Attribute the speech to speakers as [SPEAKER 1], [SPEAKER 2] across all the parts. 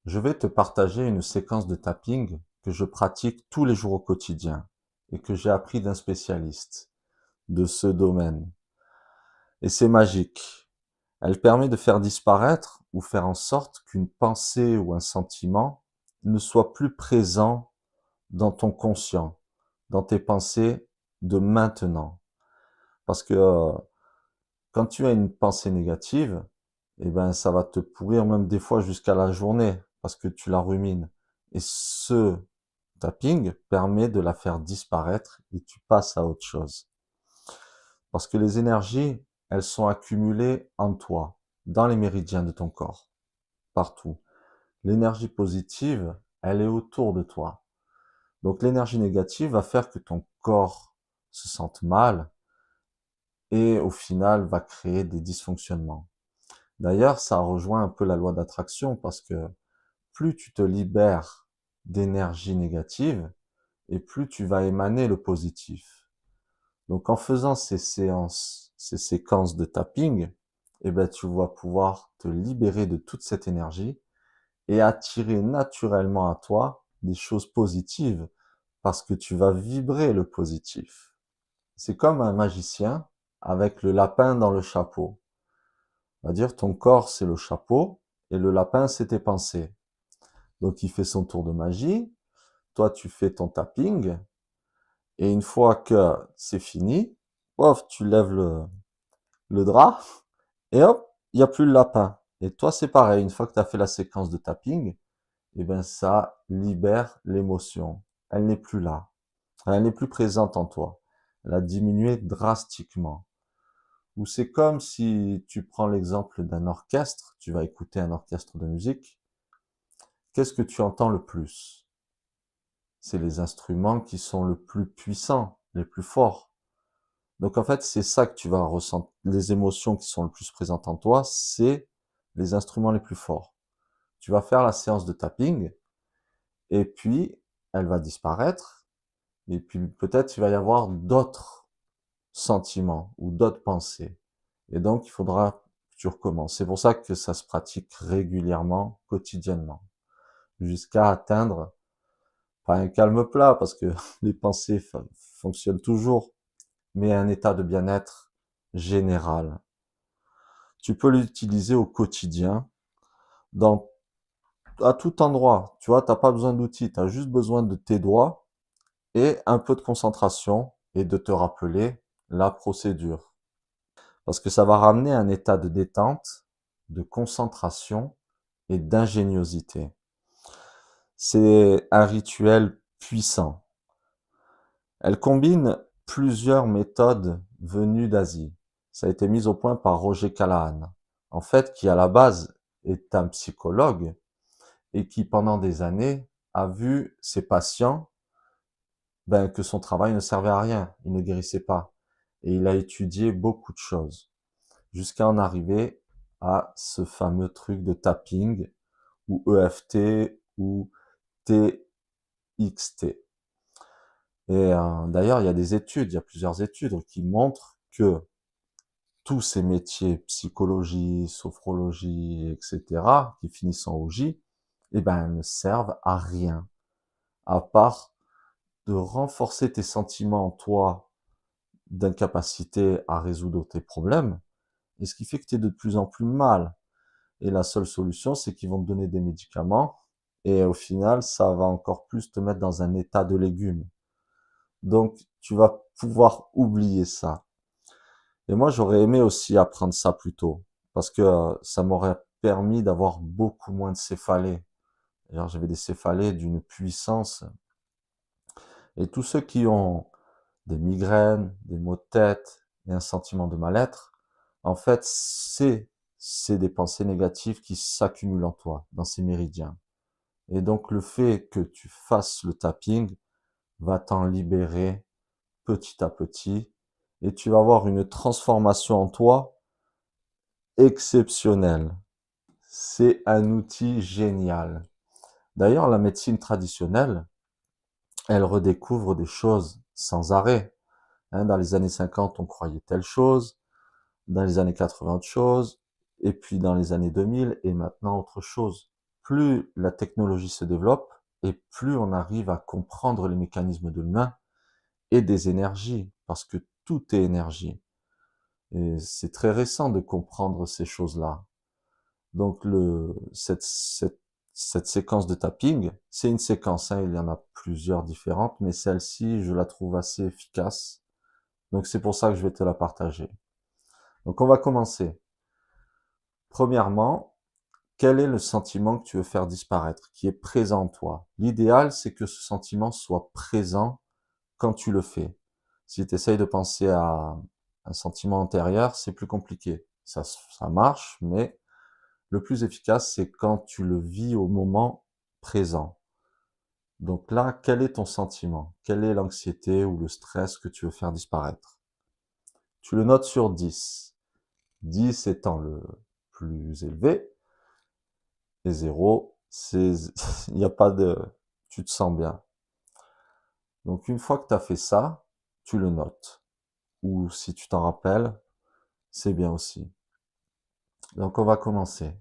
[SPEAKER 1] Je vais te partager une séquence de tapping que je pratique tous les jours au quotidien et que j'ai appris d'un spécialiste de ce domaine. Et c'est magique. Elle permet de faire disparaître ou faire en sorte qu'une pensée ou un sentiment ne soit plus présent dans ton conscient, dans tes pensées de maintenant. Parce que quand tu as une pensée négative, eh ben, ça va te pourrir même des fois jusqu'à la journée parce que tu la rumines. Et ce tapping permet de la faire disparaître et tu passes à autre chose. Parce que les énergies, elles sont accumulées en toi, dans les méridiens de ton corps, partout. L'énergie positive, elle est autour de toi. Donc l'énergie négative va faire que ton corps se sente mal et au final va créer des dysfonctionnements. D'ailleurs, ça rejoint un peu la loi d'attraction parce que plus tu te libères d'énergie négative et plus tu vas émaner le positif. Donc en faisant ces séances, ces séquences de tapping, eh ben, tu vas pouvoir te libérer de toute cette énergie et attirer naturellement à toi des choses positives parce que tu vas vibrer le positif. C'est comme un magicien avec le lapin dans le chapeau. On va dire ton corps c'est le chapeau et le lapin c'est tes pensées. Donc il fait son tour de magie, toi tu fais ton tapping et une fois que c'est fini, pof, tu lèves le drap et hop, il n'y a plus le lapin. Et toi c'est pareil, une fois que tu as fait la séquence de tapping, eh ben ça libère l'émotion. Elle n'est plus là. Elle n'est plus présente en toi. Elle a diminué drastiquement. Ou c'est comme si tu prends l'exemple d'un orchestre, tu vas écouter un orchestre de musique. Qu'est-ce que tu entends le plus? C'est les instruments qui sont le plus puissants, les plus forts. Donc en fait, c'est ça que tu vas ressentir. Les émotions qui sont le plus présentes en toi, c'est les instruments les plus forts. Tu vas faire la séance de tapping et puis elle va disparaître. Et puis peut-être il va y avoir d'autres sentiments ou d'autres pensées. Et donc il faudra que tu recommences. C'est pour ça que ça se pratique régulièrement, quotidiennement, jusqu'à atteindre pas un calme plat parce que les pensées fonctionnent toujours, mais un état de bien-être général. Tu peux l'utiliser au quotidien, dans, à tout endroit. Tu vois, t'as pas besoin d'outils, tu as juste besoin de tes doigts et un peu de concentration et de te rappeler la procédure. Parce que ça va ramener un état de détente, de concentration et d'ingéniosité. C'est un rituel puissant. Elle combine plusieurs méthodes venues d'Asie. Ça a été mis au point par Roger Callahan, en fait, qui à la base est un psychologue et qui pendant des années a vu ses patients que son travail ne servait à rien, il ne guérissait pas. Et il a étudié beaucoup de choses, jusqu'à en arriver à ce fameux truc de tapping, ou EFT, ou TXT. Et d'ailleurs, il y a des études, il y a plusieurs études qui montrent que tous ces métiers, psychologie, sophrologie, etc., qui finissent en OJ, eh ben, ne servent à rien, à part de renforcer tes sentiments en toi d'incapacité à résoudre tes problèmes, et ce qui fait que tu es de plus en plus mal. Et la seule solution, c'est qu'ils vont te donner des médicaments, et au final, ça va encore plus te mettre dans un état de légume. Donc, tu vas pouvoir oublier ça. Et moi, j'aurais aimé aussi apprendre ça plus tôt, parce que ça m'aurait permis d'avoir beaucoup moins de céphalées. D'ailleurs, j'avais des céphalées d'une puissance. Et tous ceux qui ont des migraines, des maux de tête et un sentiment de mal-être, en fait, c'est des pensées négatives qui s'accumulent en toi, dans ces méridiens. Et donc, le fait que tu fasses le tapping va t'en libérer petit à petit et tu vas avoir une transformation en toi exceptionnelle. C'est un outil génial. D'ailleurs, la médecine traditionnelle, elle redécouvre des choses sans arrêt. Dans les années 50, on croyait telle chose, dans les années 80, autre chose, et puis dans les années 2000, et maintenant autre chose. plus la technologie se développe et plus on arrive à comprendre les mécanismes de l'humain et des énergies, parce que tout est énergie. Et c'est très récent de comprendre ces choses-là. Donc cette séquence de tapping, c'est une séquence, hein, il y en a plusieurs différentes, mais celle-ci, je la trouve assez efficace. Donc c'est pour ça que je vais te la partager. Donc on va commencer. Premièrement, quel est le sentiment que tu veux faire disparaître, qui est présent en toi? L'idéal, c'est que ce sentiment soit présent quand tu le fais. Si tu essayes de penser à un sentiment antérieur, c'est plus compliqué. Ça marche, mais le plus efficace, c'est quand tu le vis au moment présent. Donc là, quel est ton sentiment? Quelle est l'anxiété ou le stress que tu veux faire disparaître? Tu le notes sur 10. 10 étant le plus élevé, et 0, il n'y a pas de... Tu te sens bien. Donc une fois que tu as fait ça, tu le notes. Ou si tu t'en rappelles, c'est bien aussi. Donc on va commencer.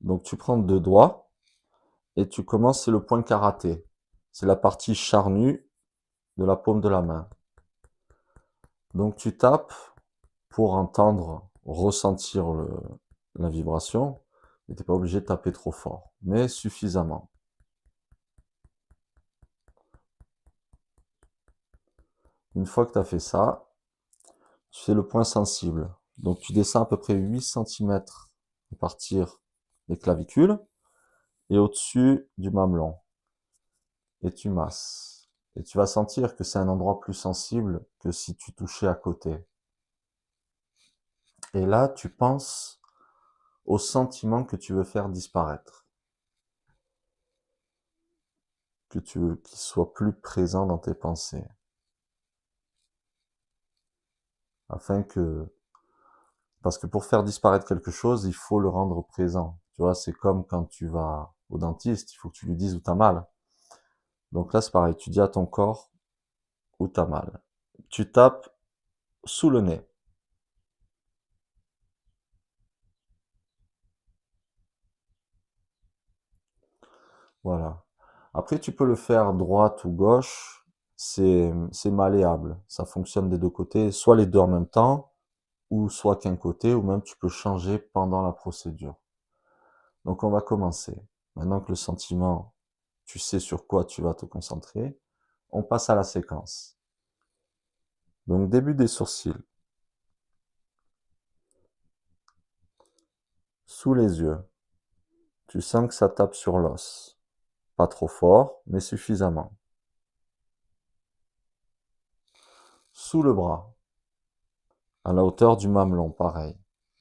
[SPEAKER 1] Donc tu prends deux doigts et tu commences, c'est le point karaté. C'est la partie charnue de la paume de la main. Donc tu tapes pour entendre, ressentir la vibration. Tu n'es pas obligé de taper trop fort, mais suffisamment. Une fois que tu as fait ça, tu fais le point sensible. Donc tu descends à peu près 8 cm à partir des clavicules et au-dessus du mamelon. Et tu masses. Et tu vas sentir que c'est un endroit plus sensible que si tu touchais à côté. Et là, tu penses au sentiment que tu veux faire disparaître. Que tu veux qu'il soit plus présent dans tes pensées. Afin que... Parce que pour faire disparaître quelque chose, il faut le rendre présent. Tu vois, c'est comme quand tu vas au dentiste, il faut que tu lui dises où t'as mal. Donc là, c'est pareil, tu dis à ton corps où t'as mal. Tu tapes sous le nez. Voilà. Après, tu peux le faire droite ou gauche, c'est malléable. Ça fonctionne des deux côtés, soit les deux en même temps, ou soit qu'un côté, ou même tu peux changer pendant la procédure. Donc on va commencer. Maintenant que le sentiment, tu sais sur quoi tu vas te concentrer, on passe à la séquence. Donc début des sourcils, sous les yeux. Tu sens que ça tape sur l'os. Pas trop fort, mais suffisamment. Sous le bras, à la hauteur du mamelon, pareil,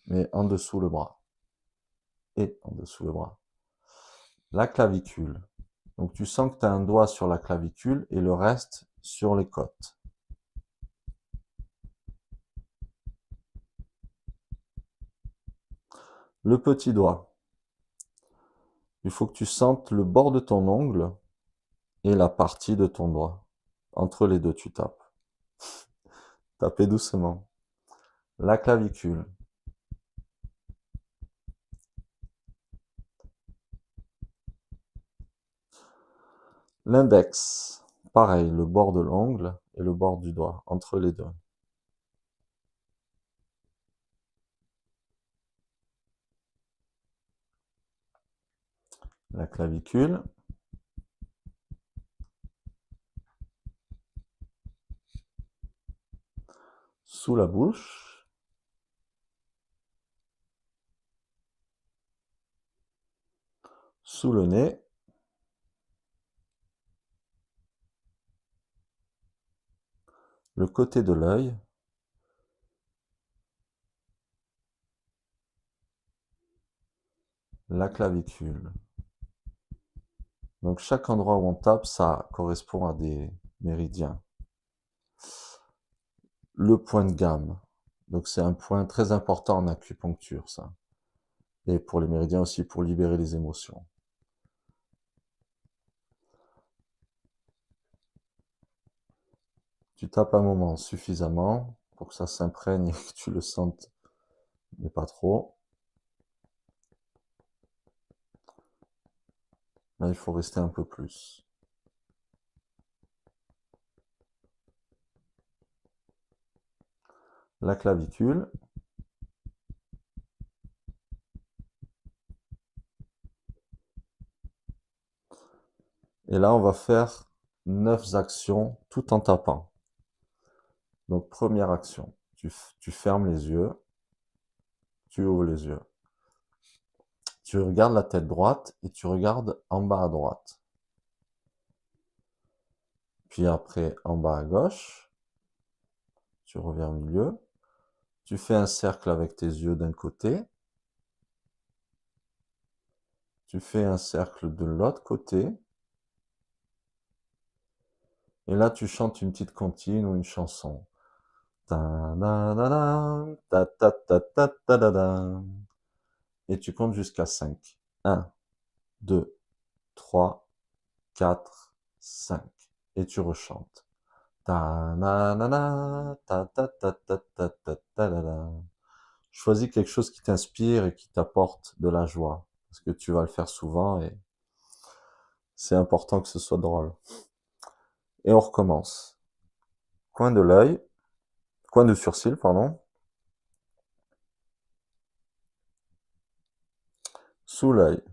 [SPEAKER 1] mais en dessous le bras. Et en dessous le bras. La clavicule. Donc tu sens que tu as un doigt sur la clavicule et le reste sur les côtes. Le petit doigt. Il faut que tu sentes le bord de ton ongle et la partie de ton doigt. Entre les deux, tu tapes. Tapez doucement. La clavicule. L'index. Pareil, le bord de l'ongle et le bord du doigt. Entre les deux. La clavicule. Sous la bouche. Sous le nez. Le côté de l'œil. La clavicule. Donc chaque endroit où on tape, ça correspond à des méridiens. Le point de gamme. Donc c'est un point très important en acupuncture, ça. Et pour les méridiens aussi, pour libérer les émotions. Tu tapes un moment suffisamment pour que ça s'imprègne et que tu le sentes, mais pas trop. Là, il faut rester un peu plus. La clavicule. Et là, on va faire 9 actions tout en tapant. Donc, première action, tu fermes les yeux, tu ouvres les yeux. Tu regardes la tête droite et tu regardes en bas à droite. Puis après, en bas à gauche, tu reviens au milieu. Tu fais un cercle avec tes yeux d'un côté. Tu fais un cercle de l'autre côté. Et là, tu chantes une petite comptine ou une chanson. Et tu comptes jusqu'à 5. 1, 2, 3, 4, 5. Et tu rechantes. Choisis quelque chose qui t'inspire et qui t'apporte de la joie. Parce que tu vas le faire souvent et c'est important que ce soit drôle. Et on recommence. Coin de l'œil, coin de sourcil, pardon. Sous l'œil.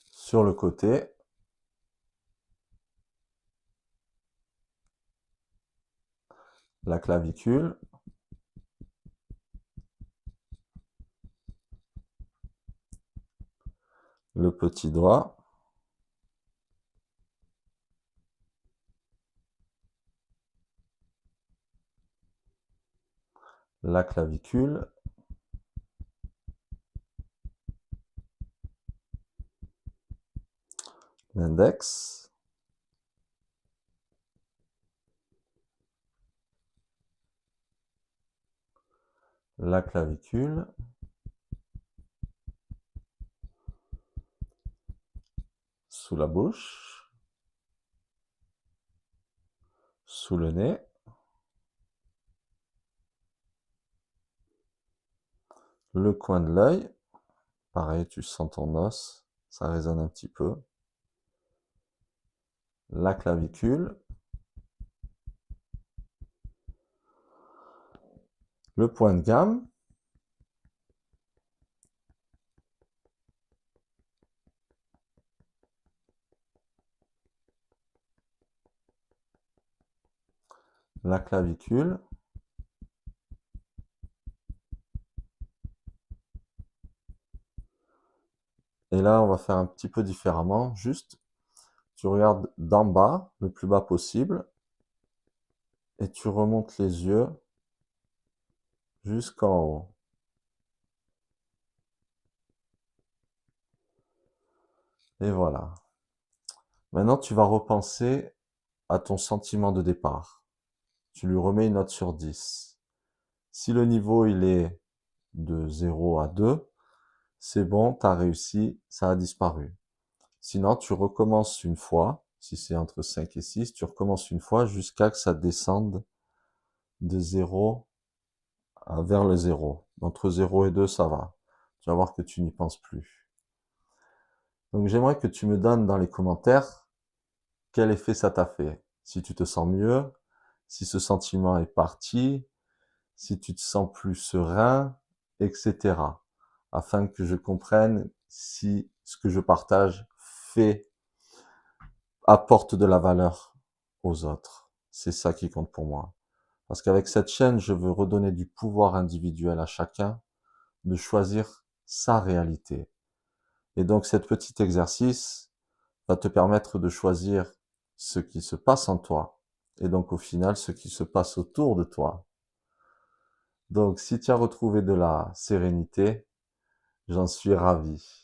[SPEAKER 1] Sur le côté. La clavicule. Le petit doigt. La clavicule. L'index. La clavicule. Sous la bouche. Sous le nez. Le coin de l'œil. Pareil, tu sens ton os. Ça résonne un petit peu. La clavicule. Le point de gamme. La clavicule. Et là, on va faire un petit peu différemment. Juste, tu regardes d'en bas, le plus bas possible, et tu remontes les yeux jusqu'en haut. Et voilà. Maintenant, tu vas repenser à ton sentiment de départ. Tu lui remets une note sur 10. Si le niveau, il est de 0 à 2, c'est bon, tu as réussi, ça a disparu. Sinon, tu recommences une fois. Si c'est entre 5 et 6, tu recommences une fois jusqu'à que ça descende de 0 vers le 0. Entre 0 et 2, ça va. Tu vas voir que tu n'y penses plus. Donc j'aimerais que tu me donnes dans les commentaires quel effet ça t'a fait. Si tu te sens mieux, si ce sentiment est parti, si tu te sens plus serein, etc. Afin que je comprenne si ce que je partage apporte de la valeur aux autres. C'est ça qui compte pour moi. Parce qu'avec cette chaîne, je veux redonner du pouvoir individuel à chacun de choisir sa réalité. Et donc, cet petit exercice va te permettre de choisir ce qui se passe en toi. Et donc, au final, ce qui se passe autour de toi. Donc, si tu as retrouvé de la sérénité, j'en suis ravi.